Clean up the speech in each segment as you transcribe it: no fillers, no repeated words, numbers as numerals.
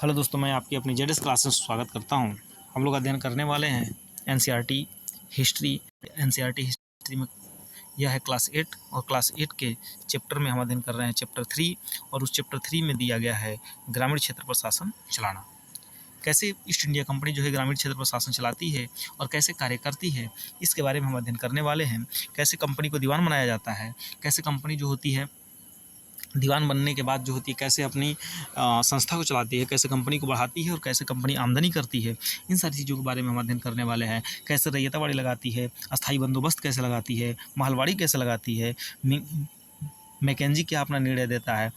Hello दोस्तों, मैं आपकी अपनी जेडएस क्लास में स्वागत करता हूं। हम लोग अध्ययन करने वाले हैं एनसीईआरटी हिस्ट्री। एनसीईआरटी हिस्ट्री में यह है क्लास 8 और क्लास 8 के चैप्टर में हम अध्ययन कर रहे हैं चैप्टर 3। और उस चैप्टर 3 में दिया गया है ग्रामीण क्षेत्र पर शासन चलाना। कैसे ईस्ट इंडिया कंपनी जो है ग्रामीण क्षेत्र पर शासन चलाती है और कैसे कार्य करती है, इसके बारे में हम अध्ययन करने वाले हैं। कैसे कंपनी को दीवान बनाया जाता है, कैसे कंपनी जो होती है दीवान बनने के बाद जो होती है कैसे अपनी संस्था को चलाती है, कैसे कंपनी को बढ़ाती है और कैसे कंपनी आमदनी करती है, इन सारी चीज़ों के बारे में हम अध्ययन करने वाले हैं। कैसे रैयतवाड़ी लगाती है, अस्थायी बंदोबस्त कैसे लगाती है, महलवाड़ी कैसे लगाती है, मैकेंजी क्या अपना निर्णय देता है,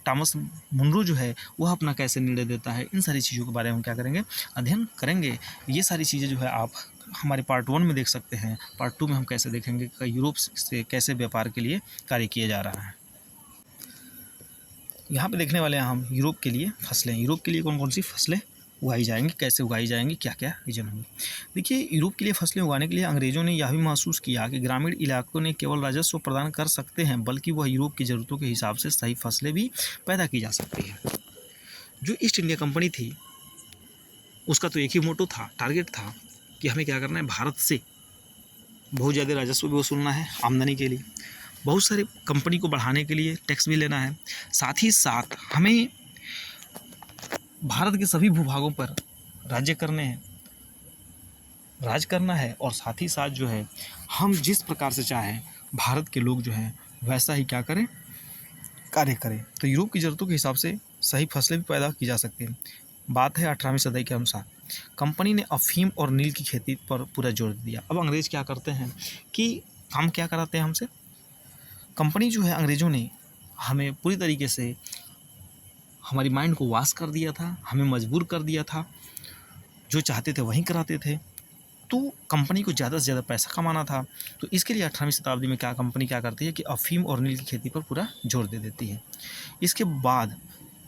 टॉमस मुनरो जो है वह अपना कैसे निर्णय देता है, इन सारी चीज़ों के बारे में हम क्या करेंगे, अध्ययन करेंगे। ये सारी चीज़ें जो है आप हमारे पार्ट 1 में देख सकते हैं। पार्ट 2 में हम कैसे देखेंगे कि यूरोप से कैसे व्यापार के लिए कार्य किया जा रहा है। यहाँ पे देखने वाले हैं हम यूरोप के लिए फसलें। यूरोप के लिए कौन कौन सी फसलें उगाई जाएंगी, कैसे उगाई जाएंगी, क्या क्या रीजन होंगे। देखिए, यूरोप के लिए फसलें उगाने के लिए अंग्रेज़ों ने यह भी महसूस किया कि ग्रामीण इलाकों ने केवल राजस्व प्रदान कर सकते हैं, बल्कि वह यूरोप की ज़रूरतों के हिसाब से सही फसलें भी पैदा की जा सकती है। जो ईस्ट इंडिया कंपनी थी उसका तो एक ही मोटो था, टारगेट था कि हमें क्या करना है, भारत से बहुत ज़्यादा राजस्व भी वसूलना है आमदनी के लिए, बहुत सारे कंपनी को बढ़ाने के लिए टैक्स भी लेना है, साथ ही साथ हमें भारत के सभी भूभागों पर राज्य करने हैं, राज करना है। और साथ ही साथ जो है हम जिस प्रकार से चाहें भारत के लोग जो हैं वैसा ही क्या करें, कार्य करें। तो यूरोप की ज़रूरतों के हिसाब से सही फसलें भी पैदा की जा सकती हैं। बात है 18वीं सदी के अनुसार कंपनी ने अफीम और नील की खेती पर पूरा जोर दिया। अब अंग्रेज़ क्या करते हैं कि काम क्या कराते हैं हमसे, कंपनी जो है अंग्रेज़ों ने हमें पूरी तरीके से हमारी माइंड को वॉश कर दिया था, हमें मजबूर कर दिया था, जो चाहते थे वहीं कराते थे। तो कंपनी को ज़्यादा से ज़्यादा पैसा कमाना था। तो इसके लिए 18वीं शताब्दी में क्या कंपनी क्या करती है कि अफीम और नील की खेती पर पूरा जोर दे देती है। इसके बाद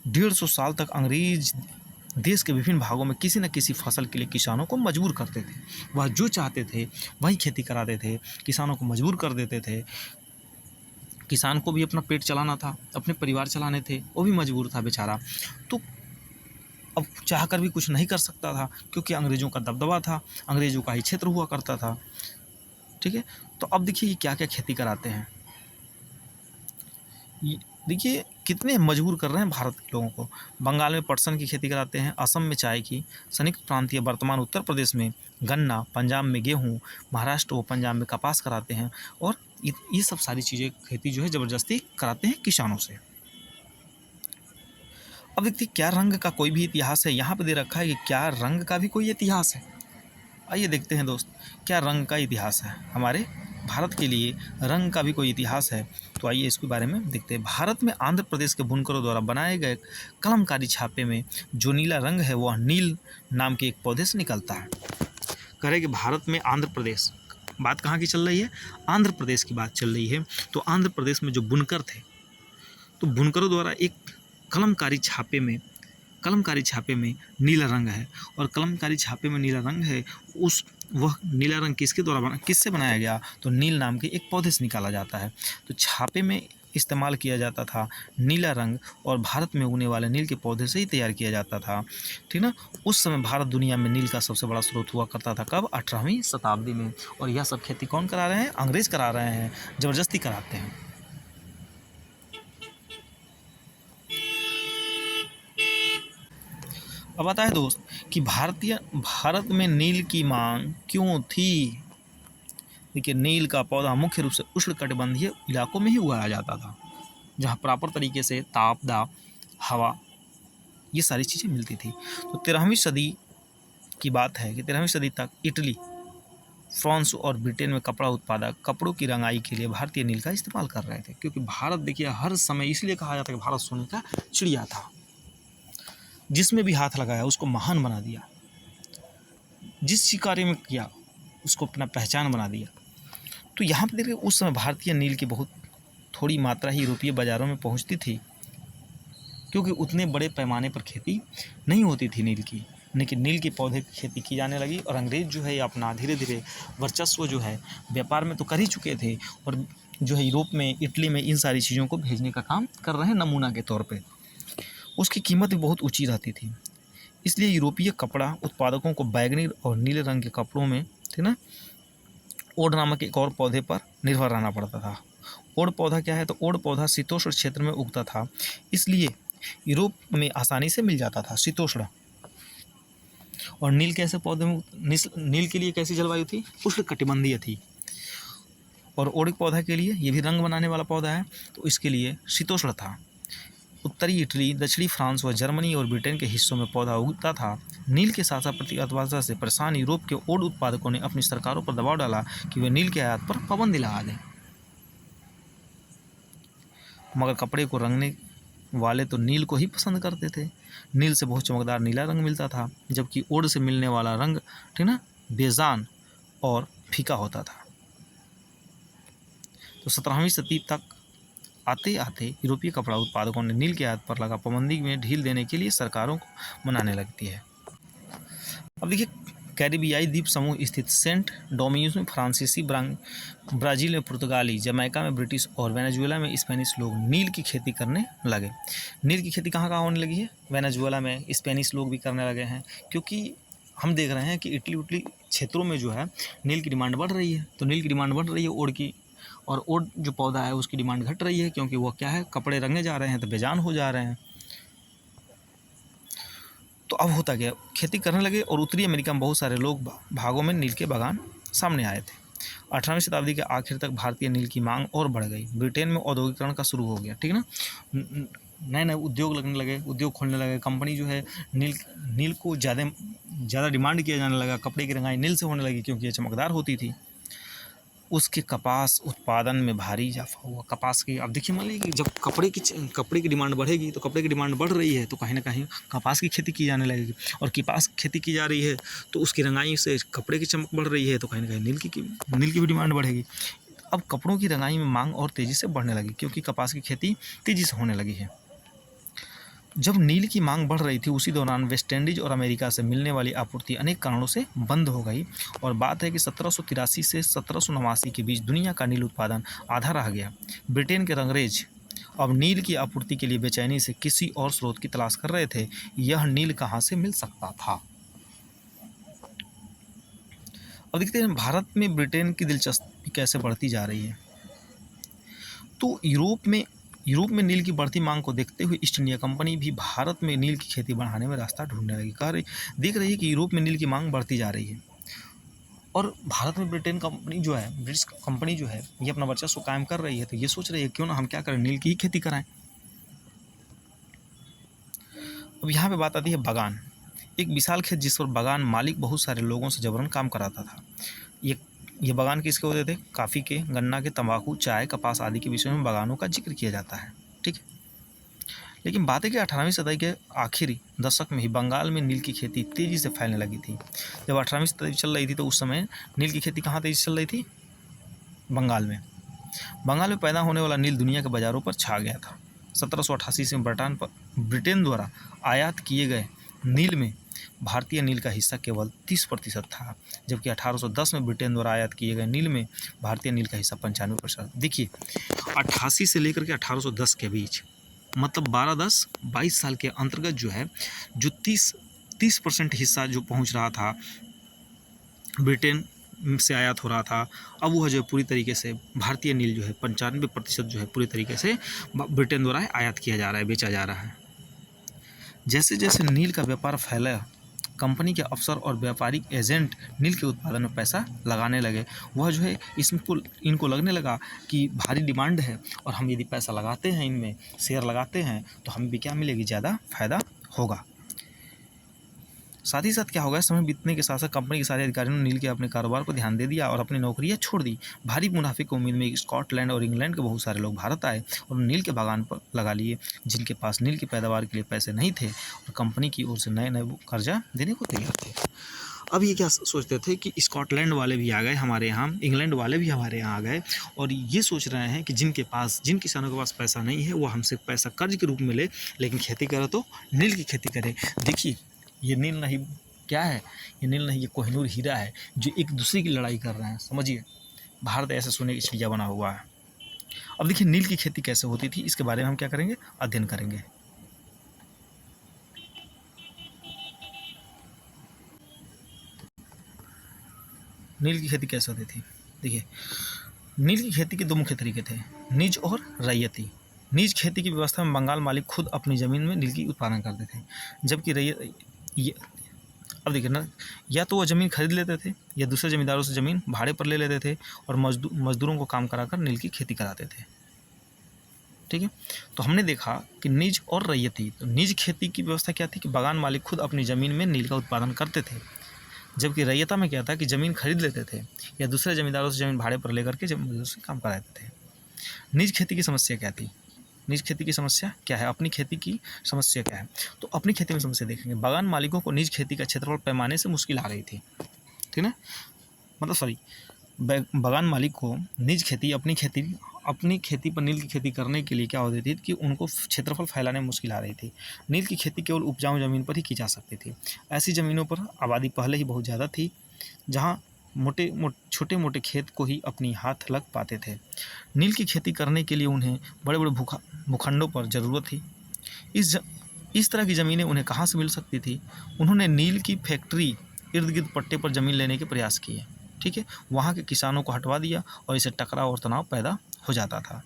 150 साल तक अंग्रेज देश के विभिन्न भागों में किसी न किसी फसल के लिए किसानों को मजबूर करते थे। वह जो चाहते थे वही खेती कराते थे, किसानों को मजबूर कर देते थे। किसान को भी अपना पेट चलाना था, अपने परिवार चलाने थे, वो भी मजबूर था बेचारा। तो अब चाह कर भी कुछ नहीं कर सकता था क्योंकि अंग्रेज़ों का दबदबा था, अंग्रेज़ों का ही क्षेत्र हुआ करता था। ठीक है, तो अब देखिए ये क्या क्या खेती कराते हैं, देखिए कितने मजबूर कर रहे हैं भारत के लोगों को। बंगाल में पटसन की खेती कराते हैं, असम में चाय की, संयुक्त प्रांतीय वर्तमान उत्तर प्रदेश में गन्ना, पंजाब में गेहूँ, महाराष्ट्र व पंजाब में कपास कराते हैं। और ये सब सारी चीज़ें खेती जो है ज़बरदस्ती कराते हैं किसानों से। अब देखिए क्या रंग का कोई भी इतिहास है, यहाँ पे दे रखा है कि क्या रंग का भी कोई इतिहास है। आइए देखते हैं दोस्त, क्या रंग का इतिहास है, हमारे भारत के लिए रंग का भी कोई इतिहास है। तो आइए इसके बारे में देखते हैं। भारत में आंध्र प्रदेश के बुनकरों द्वारा बनाए गए कलमकारी छापे में जो नीला रंग है वह नील नाम के एक पौधे से निकलता है। कह रहे कि भारत में आंध्र प्रदेश, बात कहाँ की चल रही है, आंध्र प्रदेश की बात चल रही है। तो आंध्र प्रदेश में जो बुनकर थे, तो बुनकरों द्वारा एक कलमकारी छापे में नीला रंग है। और कलमकारी छापे में नीला रंग है, वह नीला रंग किससे बनाया गया, तो नील नाम के एक पौधे से निकाला जाता है। तो छापे में इस्तेमाल किया जाता था नीला रंग, और भारत में उगने वाले नील के पौधे से ही तैयार किया जाता था। ठीक ना, उस समय भारत दुनिया में नील का सबसे बड़ा स्रोत हुआ करता था। कब, 18वीं शताब्दी में। और यह सब खेती कौन करा रहे हैं, अंग्रेज करा रहे हैं, ज़बरदस्ती कराते हैं। अब आता है दोस्त कि भारत में नील की मांग क्यों थी। देखिए, नील का पौधा मुख्य रूप से उष्णकटिबंधीय इलाकों में ही उगाया जाता था, जहाँ प्रॉपर तरीके से ताप, दाब, हवा, ये सारी चीज़ें मिलती थी। तो 13वीं सदी की बात है कि 13वीं सदी तक इटली, फ्रांस और ब्रिटेन में कपड़ा उत्पादक कपड़ों की रंगाई के लिए भारतीय नील का इस्तेमाल कर रहे थे। क्योंकि भारत, देखिए, हर समय इसलिए कहा जाता है कि भारत सोने का चिड़िया था, जिसमें भी हाथ लगाया उसको महान बना दिया, जिस कार्य में किया उसको अपना पहचान बना दिया। तो यहाँ पर देखिए उस समय भारतीय नील की बहुत थोड़ी मात्रा ही यूरोपीय बाज़ारों में पहुँचती थी, क्योंकि उतने बड़े पैमाने पर खेती नहीं होती थी नील की। लेकिन नील के पौधे की खेती की जाने लगी, और अंग्रेज़ जो है अपना धीरे धीरे वर्चस्व जो है व्यापार में तो कर ही चुके थे, और जो है यूरोप में, इटली में इन सारी चीज़ों को भेजने का काम कर रहे हैं नमूना के तौर पे। उसकी कीमत भी बहुत ऊँची रहती थी। इसलिए यूरोपीय कपड़ा उत्पादकों को बैंगनी और नीले रंग के कपड़ों में, ठीक ना, ओड नामक एक और पौधे पर निर्भर रहना पड़ता था। ओड पौधा क्या है? तो ओड पौधा शीतोष्ण क्षेत्र में उगता था, इसलिए यूरोप में आसानी से मिल जाता था, शीतोष्ण। और नील कैसे पौधे में, नील के लिए कैसी जलवायु थी? उष्णकटिबंधीय थी। और ओड पौधा के लिए, ये भी रंग बनाने वाला पौधा है, तो इसके लिए शीतोष्ण था। उत्तरी इटली, दक्षिणी फ्रांस व जर्मनी और ब्रिटेन के हिस्सों में पौधा उगता था। नील के साथ साथ प्रतिस्पर्धा से परेशान यूरोप के ओड उत्पादकों ने अपनी सरकारों पर दबाव डाला कि वे नील के आयात पर पाबंदी लगा दें। मगर कपड़े को रंगने वाले तो नील को ही पसंद करते थे। नील से बहुत चमकदार नीला रंग मिलता था, जबकि ओड से मिलने वाला रंग, ठीक ना, बेजान और फीका होता था। तो 17वीं सदी तक आते आते यूरोपीय कपड़ा उत्पादकों ने नील के आयात पर लगा पाबंदी में ढील देने के लिए सरकारों को मनाने लगती है। अब देखिए, कैरिबियाई द्वीप समूह स्थित सेंट डोमिनिक में फ्रांसीसी, ब्राज़ील में पुर्तगाली, जमैका में ब्रिटिश और वेनेजुएला में स्पेनिश लोग नील की खेती करने लगे। नील की खेती कहाँ कहाँ होने लगी है? वेनेजुएला में स्पेनिश लोग भी करने लगे हैं, क्योंकि हम देख रहे हैं कि इटली उटली क्षेत्रों में जो है नील की डिमांड बढ़ रही है। तो नील की डिमांड बढ़ रही है ओड की, और ओड जो पौधा है उसकी डिमांड घट रही है, क्योंकि वो क्या है, कपड़े रंगे जा रहे हैं तो बेजान हो जा रहे हैं। तो अब होता गया, खेती करने लगे और उत्तरी अमेरिका में बहुत सारे लोग भागों में नील के बागान सामने आए थे। 18वीं शताब्दी के आखिर तक भारतीय नील की मांग और बढ़ गई। ब्रिटेन में औद्योगिकरण का शुरू हो गया, ठीक ना, नए नए उद्योग लगने लगे, उद्योग खोलने लगे। कंपनी जो है नील को ज़्यादा डिमांड किया जाने लगा। कपड़े की रंगाई नील से होने लगी, क्योंकि ये चमकदार होती थी। उसके कपास उत्पादन में भारी इजाफा हुआ। कपास की, अब देखिए, मान लीजिए कि जब कपड़े की डिमांड बढ़ेगी, तो कपड़े की डिमांड बढ़ रही है, तो कहीं ना कहीं कपास की खेती की जाने लगेगी, और कपास की खेती की जा रही है तो उसकी रंगाई से कपड़े की चमक बढ़ रही है, तो कहीं ना कहीं नील की भी डिमांड बढ़ेगी। अब कपड़ों की रंगाई में मांग और तेज़ी से बढ़ने लगी, क्योंकि कपास की खेती तेज़ी से होने लगी है। जब नील की मांग बढ़ रही थी, उसी दौरान वेस्ट इंडीज और अमेरिका से मिलने वाली आपूर्ति अनेक कारणों से बंद हो गई, और बात है कि 1783 से 1789 के बीच दुनिया का नील उत्पादन आधा रह गया। ब्रिटेन के अंग्रेज अब नील की आपूर्ति के लिए बेचैनी से किसी और स्रोत की तलाश कर रहे थे। यह नील कहाँ से मिल सकता था? अब देखते हैं भारत में ब्रिटेन की दिलचस्पी कैसे बढ़ती जा रही है। तो यूरोप में नील की बढ़ती मांग को देखते हुए ईस्ट इंडिया कंपनी भी भारत में नील की खेती बढ़ाने में रास्ता ढूंढने लगी। देख रही है कि यूरोप में नील की मांग बढ़ती जा रही है, और भारत में ब्रिटेन कंपनी जो है, ब्रिटिश कंपनी जो है, ये अपना वर्चस्व कायम कर रही है। तो ये सोच रही है क्यों ना हम क्या करें, नील की ही खेती कराएं। अब यहाँ पे बात आती है बागान। एक विशाल खेत जिस पर बागान मालिक बहुत सारे लोगों से जबरन काम कराता था। ये बागान किसके होते थे? काफ़ी के, गन्ना के, तंबाकू, चाय, कपास आदि के विषय में बागानों का जिक्र किया जाता है, ठीक है। लेकिन बात है कि 18वीं सदी के आखिरी दशक में ही बंगाल में नील की खेती तेज़ी से फैलने लगी थी। जब 18वीं सदी चल रही थी, तो उस समय नील की खेती कहाँ तेज़ी से चल रही थी? बंगाल में। बंगाल में पैदा होने वाला नील दुनिया के बाज़ारों पर छा गया था। 1788 से ब्रिटेन द्वारा आयात किए गए नील में भारतीय नील का हिस्सा केवल 30% था, जबकि 1810 में ब्रिटेन द्वारा आयात किए गए नील में भारतीय नील का हिस्सा 95%। देखिए, 88 से लेकर के 1810 के बीच, मतलब 12-10-22 साल के अंतर्गत जो है, जो 30% हिस्सा जो पहुंच रहा था ब्रिटेन से आयात हो रहा था, अब वह जो है पूरी तरीके से भारतीय नील जो है 95% जो है पूरी तरीके से ब्रिटेन द्वारा आयात किया जा रहा है, बेचा जा रहा है। जैसे जैसे नील का व्यापार फैला, कंपनी के अफसर और व्यापारिक एजेंट नील के उत्पादन में पैसा लगाने लगे। वह जो है इनको लगने लगा कि भारी डिमांड है, और हम यदि पैसा लगाते हैं, इनमें शेयर लगाते हैं, तो हमें भी क्या मिलेगी, ज़्यादा फायदा होगा। साथ ही साथ क्या होगा, समय बीतने के साथ साथ कंपनी के सारे अधिकारियों ने नील के अपने कारोबार पर ध्यान दे दिया और अपनी नौकरियां छोड़ दी। भारी मुनाफे की उम्मीद में स्कॉटलैंड और इंग्लैंड के बहुत सारे लोग भारत आए और नील के बागान पर लगा लिए, जिनके पास नील की पैदावार के लिए पैसे नहीं थे, और कंपनी की ओर से नए नए कर्जा देने को तैयार थे। अब ये क्या सोचते थे कि स्कॉटलैंड वाले भी आ गए हमारे यहाँ, इंग्लैंड वाले भी हमारे यहाँ आ गए, और ये सोच रहे हैं कि जिन किसानों के पास पैसा नहीं है, वो हमसे पैसा कर्ज के रूप में ले, लेकिन खेती करे तो नील की खेती करे। देखिए, ये नील नहीं क्या है, ये नील नहीं, ये कोहिनूर हीरा है, जो एक दूसरे की लड़ाई कर रहे हैं। समझिए, भारत ऐसे सोने की चिड़िया बना हुआ है। अब देखिए, नील की खेती कैसे होती थी, इसके बारे में हम क्या करेंगे, अध्ययन करेंगे। नील की खेती कैसे होती थी? देखिए, नील की खेती के दो मुख्य तरीके थे, निज और रैयती। निज खेती की व्यवस्था में बंगाल मालिक खुद अपनी ज़मीन में नील की उत्पादन करते थे, जबकि रैयत ये अब देखिए ना, या तो वो ज़मीन खरीद लेते थे या दूसरे ज़मींदारों से ज़मीन भाड़े पर ले लेते थे और मजदूरों को काम कराकर नील की खेती कराते थे। ठीक है, तो हमने देखा कि निज और रैयती। तो निज खेती की व्यवस्था क्या थी कि बागान मालिक खुद अपनी ज़मीन में नील का उत्पादन करते थे, जबकि रैयता में क्या था कि ज़मीन खरीद लेते थे या दूसरे ज़मींदारों से ज़मीन भाड़े पर लेकर के मजदूर से काम कराते थे। निज खेती की समस्या क्या थी? निज खेती की समस्या क्या है? अपनी खेती की समस्या क्या है? तो अपनी खेती में समस्या देखेंगे, बागान मालिकों को निज खेती का क्षेत्रफल पैमाने से मुश्किल आ रही थी। ठीक है, मतलब सॉरी, बागान मालिक को निज खेती अपनी खेती पर नील की खेती करने के लिए क्या होती थी कि उनको क्षेत्रफल फैलाने में मुश्किल आ रही थी। नील की खेती केवल उपजाऊ ज़मीन पर ही की जा सकती थी। ऐसी ज़मीनों पर आबादी पहले ही बहुत ज़्यादा थी, जहाँ छोटे मोटे खेत को ही अपनी हाथ लग पाते थे। नील की खेती करने के लिए उन्हें बड़े बड़े भूखंडों पर ज़रूरत थी। इस तरह की ज़मीनें उन्हें कहाँ से मिल सकती थी? उन्होंने नील की फैक्ट्री इर्द गिर्द पट्टे पर ज़मीन लेने के प्रयास किए। ठीक है, वहाँ के किसानों को हटवा दिया और इससे टकराव और तनाव पैदा हो जाता था।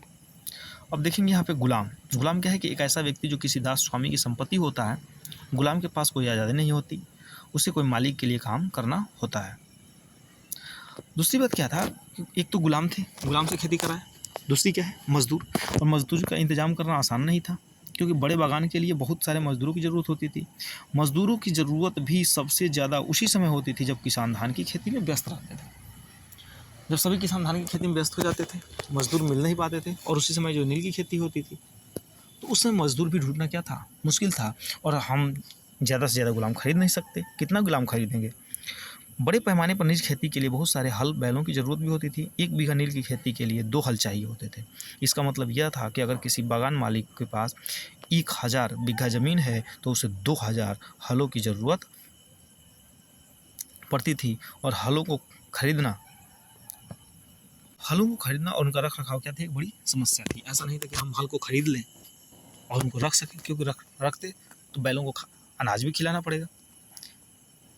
अब देखेंगे यहाँ पे गुलाम। गुलाम क्या है कि एक ऐसा व्यक्ति जो किसी दास स्वामी की संपत्ति होता है। गुलाम के पास कोई आज़ादी नहीं होती, उसे कोई मालिक के लिए काम करना होता है। दूसरी बात क्या था, एक तो गुलाम थे, गुलाम से खेती कराए। दूसरी क्या है, मजदूर। और मजदूर का इंतजाम करना आसान नहीं था, क्योंकि बड़े बागान के लिए बहुत सारे मजदूरों की ज़रूरत होती थी। मजदूरों की ज़रूरत भी सबसे ज़्यादा उसी समय होती थी जब किसान धान की खेती में व्यस्त रहते थे। जब सभी किसान धान की खेती में व्यस्त हो जाते थे, मजदूर मिल नहीं पाते थे, और उसी समय जो नील की खेती होती थी, तो उस समय मजदूर भी ढूंढना क्या था, मुश्किल था। और हम ज़्यादा से ज़्यादा गुलाम खरीद नहीं सकते, कितना गुलाम खरीदेंगे। बड़े पैमाने पर निज खेती के लिए बहुत सारे हल बैलों की ज़रूरत भी होती थी। 1 बीघा नील की खेती के लिए 2 हल चाहिए होते थे। इसका मतलब यह था कि अगर किसी बागान मालिक के पास 1000 बीघा ज़मीन है तो उसे 2000 हलों की ज़रूरत पड़ती थी। और हलों को खरीदना और उनका रख रखाव क्या था, एक बड़ी समस्या थी। ऐसा नहीं था कि हम हल को खरीद लें और उनको रख सकें, क्योंकि रखते तो बैलों को अनाज भी खिलाना पड़ेगा।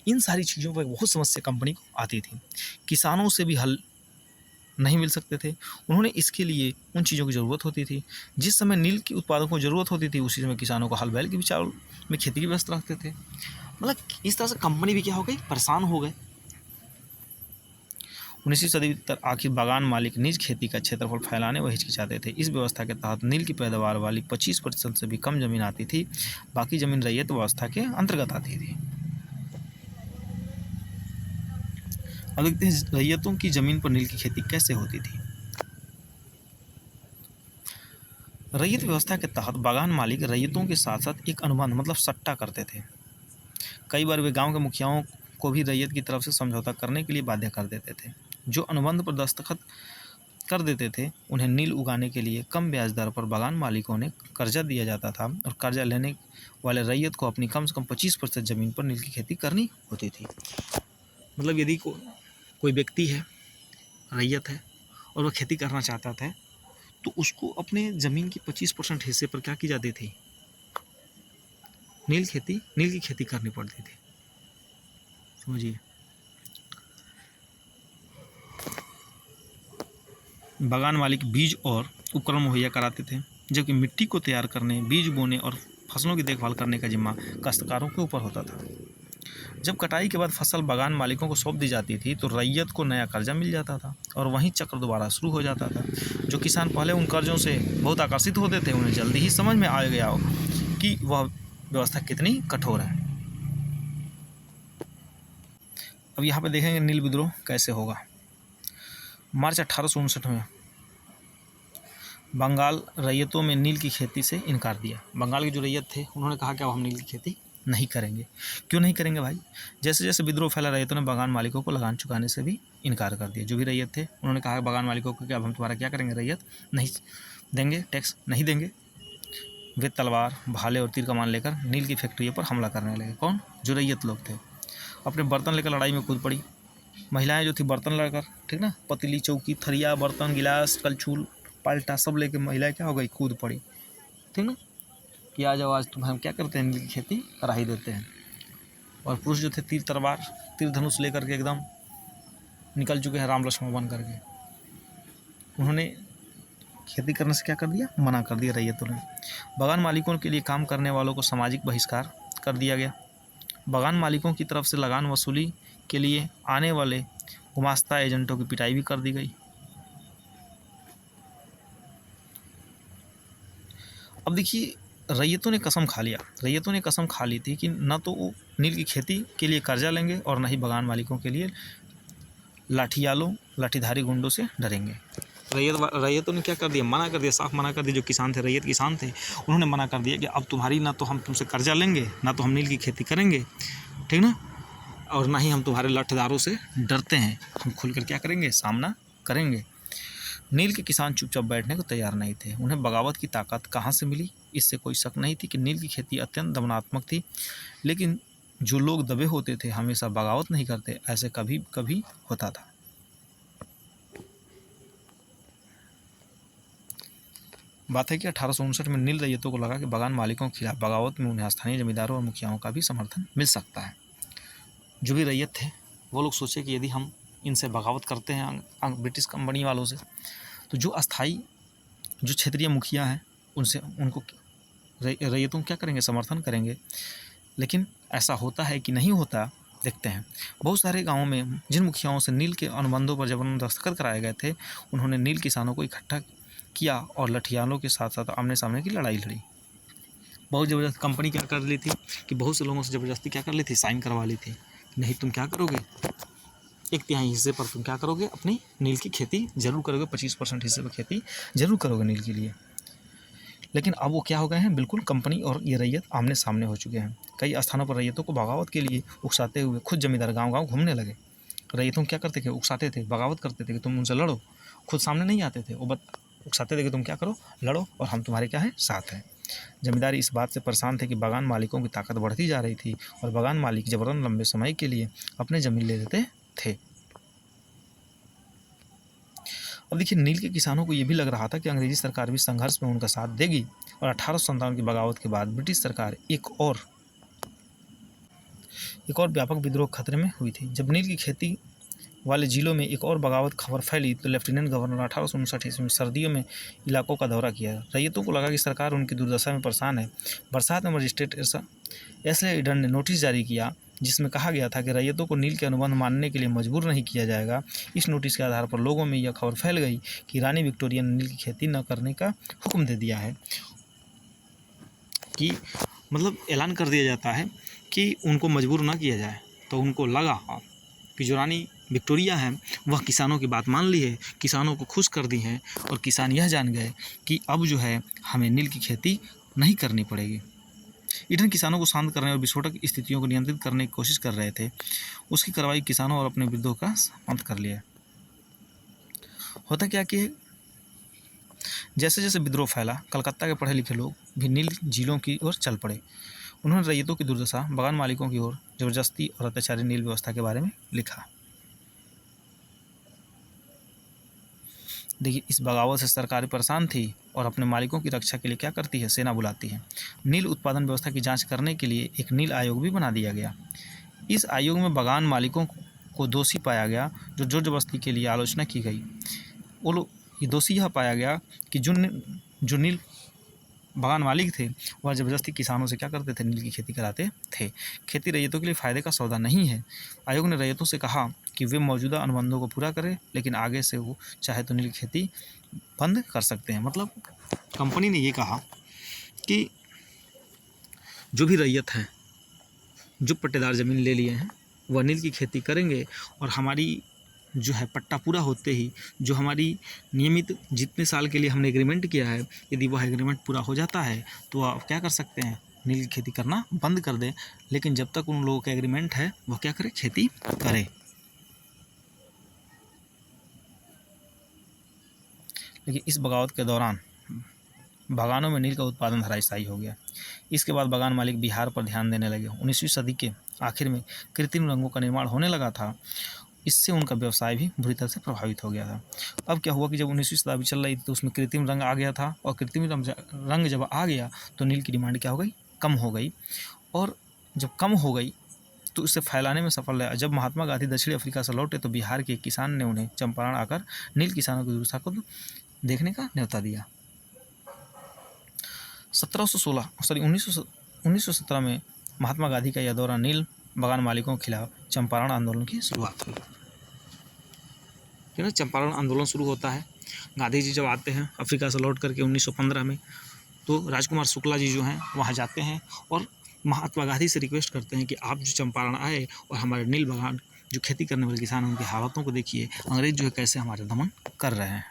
इन सारी चीज़ों पर बहुत समस्या कंपनी को आती थी। किसानों से भी हल नहीं मिल सकते थे, उन्होंने इसके लिए उन चीज़ों की ज़रूरत होती थी। जिस समय नील की उत्पादकों को ज़रूरत होती थी, उसी समय किसानों को हल बैल के भी चावल में खेती की व्यवस्था रखते थे। मतलब इस तरह से कंपनी भी क्या हो गई, परेशान हो गए। 19वीं सदी तक आखिर बागान मालिक निज खेती का क्षेत्रफल फैलाने व हिचकिचाते थे। इस व्यवस्था के तहत नील की पैदावार वाली 25% से भी कम जमीन आती थी, बाकी जमीन रैयत व्यवस्था के अंतर्गत आती थी। अब देखते हैं रैयतों की जमीन पर नील की खेती कैसे होती थी। रैयत व्यवस्था के तहत बागान मालिक रैयतों के साथ साथ एक अनुबंध मतलब सट्टा करते थे। कई बार वे गांव के मुखियाओं को भी रैयत की तरफ से समझौता करने के लिए बाध्य कर देते थे। जो अनुबंध पर दस्तखत कर देते थे, उन्हें नील उगाने के लिए कम ब्याज दर पर बागान मालिकों ने कर्जा दिया जाता था, और कर्जा लेने वाले रैयत को अपनी कम से कम 25% ज़मीन पर नील की खेती करनी होती थी। मतलब यदि कोई व्यक्ति है, रैयत है, और वह खेती करना चाहता था, तो उसको अपने ज़मीन की 25% हिस्से पर क्या की जाती थी, नील की खेती करनी पड़ती थी। समझिए, बागान मालिक बीज और उपकरण मुहैया कराते थे, जबकि मिट्टी को तैयार करने, बीज बोने और फसलों की देखभाल करने का जिम्मा काश्तकारों के ऊपर होता था। जब कटाई के बाद फसल बागान मालिकों को सौंप दी जाती थी, तो रैयत को नया कर्जा मिल जाता था और वहीं चक्र दोबारा शुरू हो जाता था। जो किसान पहले उन कर्जों से बहुत आकर्षित होते थे, उन्हें जल्दी ही समझ में आ गया हो कि वह व्यवस्था कितनी कठोर है। अब यहाँ पे देखेंगे नील विद्रोह कैसे होगा। मार्च 1859 में बंगाल रैयतों में नील की खेती से इनकार दिया। बंगाल के जो रैयत थे, उन्होंने कहा कि अब हम नील की खेती नहीं करेंगे। क्यों नहीं करेंगे भाई? जैसे जैसे विद्रोह फैला, रैयतों ने बागान मालिकों को लगान चुकाने से भी इनकार कर दिया। जो भी रैयत थे, उन्होंने कहा बागान मालिकों को कि अब हम तुम्हारा क्या करेंगे, रैयत नहीं देंगे, टैक्स नहीं देंगे। वे तलवार, भाले और तीर कमान लेकर नील की फैक्ट्रियों पर हमला करने लगे। कौन? जो रैयत लोग थे। अपने बर्तन लेकर लड़ाई में कूद पड़ी। महिलाएं जो थी बर्तन लेकर, ठीक ना, पतीली, चौकी, थरिया, बर्तन, गिलास, कलछुल, पाल्टा सब लेके महिलाएं क्या हो गई, कूद पड़ी। ठीक ना, कि आ जाओ, आज तुम्हें हम क्या करते हैं, नील की खेती करा ही देते हैं। और पुरुष जो थे तीर तलवार, तीर धनुष लेकर के एकदम निकल चुके हैं राम लक्ष्मण बन करके। उन्होंने खेती करने से क्या कर दिया, मना कर दिया रैयतों ने। बागान मालिकों के लिए काम करने वालों को सामाजिक बहिष्कार कर दिया गया। बागान मालिकों की तरफ से लगान वसूली के लिए आने वाले गुमास्ता एजेंटों की पिटाई भी कर दी गई। अब देखिए, रैयतों ने कसम खा लिया, रैयतों ने कसम खा ली थी कि न तो वो नील की खेती के लिए कर्जा लेंगे और न ही बागान मालिकों के लिए लाठियालों लाठीधारी गुंडों से डरेंगे। रैयतों ने क्या कर दिया, मना कर दिया, साफ मना कर दिया। जो किसान थे, रैयत किसान थे, उन्होंने मना कर दिया कि अब तुम्हारी ना तो हम तुमसे कर्जा लेंगे, ना तो हम नील की खेती करेंगे, ठीक ना, और ना ही हम तुम्हारे लाठीदारों से डरते हैं, हम खुलकर क्या करेंगे, सामना करेंगे। नील के किसान चुपचाप बैठने को तैयार नहीं थे। उन्हें बगावत की ताकत कहाँ से मिली, इससे कोई शक नहीं थी कि नील की खेती अत्यंत दमनात्मक थी। लेकिन जो लोग दबे होते थे हमेशा बगावत नहीं करते, ऐसे कभी कभी होता था। बात है कि 1859 में नील रैयतों को लगा कि बागान मालिकों के खिलाफ बगावत में उन्हें स्थानीय जमींदारों और मुखियाओं का भी समर्थन मिल सकता है। जो भी रैयत थे वो लोग सोचे कि यदि हम इनसे बगावत करते हैं ब्रिटिश कंपनी वालों से, तो जो अस्थाई जो क्षेत्रीय मुखिया हैं उनसे उनको रैयतों क्या करेंगे, समर्थन करेंगे। लेकिन ऐसा होता है कि नहीं होता, देखते हैं। बहुत सारे गाँवों में जिन मुखियाओं से नील के अनुबंधों पर जबरन दस्तखत कराए गए थे, उन्होंने नील किसानों को इकट्ठा किया और लठियालों के साथ साथ आमने सामने की लड़ाई लड़ी। बहुत ज़बरदस्त कंपनी क्या कर ली थी कि बहुत से लोगों से ज़बरदस्ती क्या कर ली थी, साइन करवा ली थी। नहीं, तुम क्या करोगे, 1/3 हिस्से पर तुम क्या करोगे, अपनी नील की खेती जरूर करोगे, 25% हिस्से पर खेती जरूर करोगे नील के लिए। लेकिन अब वो क्या हो गए हैं, बिल्कुल कंपनी और ये रैयत आमने सामने हो चुके हैं। कई स्थानों पर रैयतों को बगावत के लिए उकसाते हुए खुद जमींदार गाँव-गाँव घूमने लगे। रैयतों क्या करते थे, उकसाते थे, बगावत करते थे कि तुम उनसे लड़ो। खुद सामने नहीं आते थे, वो उकसाते थे कि तुम क्या करो, लड़ो और हम तुम्हारे क्या है, साथ हैं। जमींदार इस बात से परेशान थे कि बागान मालिकों की ताकत बढ़ती जा रही थी और बागान मालिक जबरन लंबे समय के लिए अपने जमीन ले लेते थे। अब देखिए, नील के किसानों को ये भी लग रहा था कि अंग्रेजी सरकार भी संघर्ष में उनका साथ देगी और 1857 की बगावत के बाद ब्रिटिश सरकार एक और व्यापक विद्रोह खतरे में हुई थी। जब नील की खेती वाले जिलों में एक और बगावत खबर फैली तो लेफ्टिनेंट गवर्नर 1859 ईस्वी में सर्दियों में इलाकों का दौरा किया। रैयतों को लगा कि सरकार उनकी दुर्दशा में परेशान है। बरसात में मजिस्ट्रेट एसले ईडन ने नोटिस जारी किया जिसमें कहा गया था कि रैयतों को नील के अनुबंध मानने के लिए मजबूर नहीं किया जाएगा। इस नोटिस के आधार पर लोगों में यह खबर फैल गई कि रानी विक्टोरिया ने नील की खेती न करने का हुक्म दे दिया है, कि मतलब ऐलान कर दिया जाता है कि उनको मजबूर ना किया जाए। तो उनको लगा कि जो रानी विक्टोरिया है वह किसानों की बात मान ली है, किसानों को खुश कर दी है और किसान यह जान गए कि अब जो है हमें नील की खेती नहीं करनी पड़ेगी। ईडन किसानों को शांत करने और विस्फोटक स्थितियों को नियंत्रित करने की कोशिश कर रहे थे। उसकी कार्रवाई किसानों और अपने विरोधियों का अंत कर लिया। होता क्या कि जैसे जैसे विद्रोह फैला, कलकत्ता के पढ़े लिखे लोग भी नील झीलों की ओर चल पड़े। उन्होंने रैयतों की दुर्दशा, बागान मालिकों की ओर जबरदस्ती और अत्याचारी नील व्यवस्था के बारे में लिखा। देखिए, इस बगावत से सरकार परेशान थी और अपने मालिकों की रक्षा के लिए क्या करती है, सेना बुलाती है। नील उत्पादन व्यवस्था की जांच करने के लिए एक नील आयोग भी बना दिया गया। इस आयोग में बागान मालिकों को दोषी पाया गया जो जोर जबरदस्ती के लिए आलोचना की गई। वो लोग ये दोषी यह पाया गया कि जो नील बागान मालिक थे वह ज़बरदस्ती किसानों से क्या करते थे, नील की खेती कराते थे। खेती रैयतों के लिए फ़ायदे का सौदा नहीं है। आयोग ने रैयतों से कहा कि वे मौजूदा अनुबंधों को पूरा करें, लेकिन आगे से वो चाहे तो नील की खेती बंद कर सकते हैं। मतलब कंपनी ने ये कहा कि जो भी रैयत हैं, जो पट्टेदार ज़मीन ले लिए हैं, वह नील की खेती करेंगे और हमारी जो है पट्टा पूरा होते ही जो हमारी नियमित जितने साल के लिए हमने एग्रीमेंट किया है, यदि वह एग्रीमेंट पूरा हो जाता है तो आप क्या कर सकते हैं, नील की खेती करना बंद कर दें। लेकिन जब तक उन लोगों का एग्रीमेंट है वह क्या करें, खेती करें। लेकिन इस बगावत के दौरान बागानों में नील का उत्पादन धराशायी हो गया। इसके बाद बागान मालिक बिहार पर ध्यान देने लगे। 19वीं सदी के आखिर में कृत्रिम रंगों का निर्माण होने लगा था। इससे उनका व्यवसाय भी बुरी तरह से प्रभावित हो गया था। अब क्या हुआ कि जब 19वीं शताब्दी चल रही थी तो उसमें कृत्रिम रंग आ गया था और कृत्रिम रंग जब आ गया तो नील की डिमांड क्या हो गई, कम हो गई। और जब कम हो गई तो इसे फैलाने में सफल रहा। जब महात्मा गांधी दक्षिण अफ्रीका से लौटे तो बिहार के किसान ने उन्हें चंपारण आकर नील किसानों की दुर्दशा को देखने का न्योता दिया। 1917 में महात्मा गांधी का यह दौरा नील बागान मालिकों के खिलाफ चंपारण आंदोलन की शुरुआत हुई। चंपारण आंदोलन शुरू होता है। गांधी जी जब आते हैं अफ्रीका से लौट करके 1915 में, तो राजकुमार शुक्ला जी जो हैं वहाँ जाते हैं और महात्मा गांधी से रिक्वेस्ट करते हैं कि आप जो चंपारण आए और हमारे नील बागान जो खेती करने वाले किसान हैं उनकी हालतों को देखिए, अंग्रेज जो है कैसे हमारे दमन कर रहे हैं।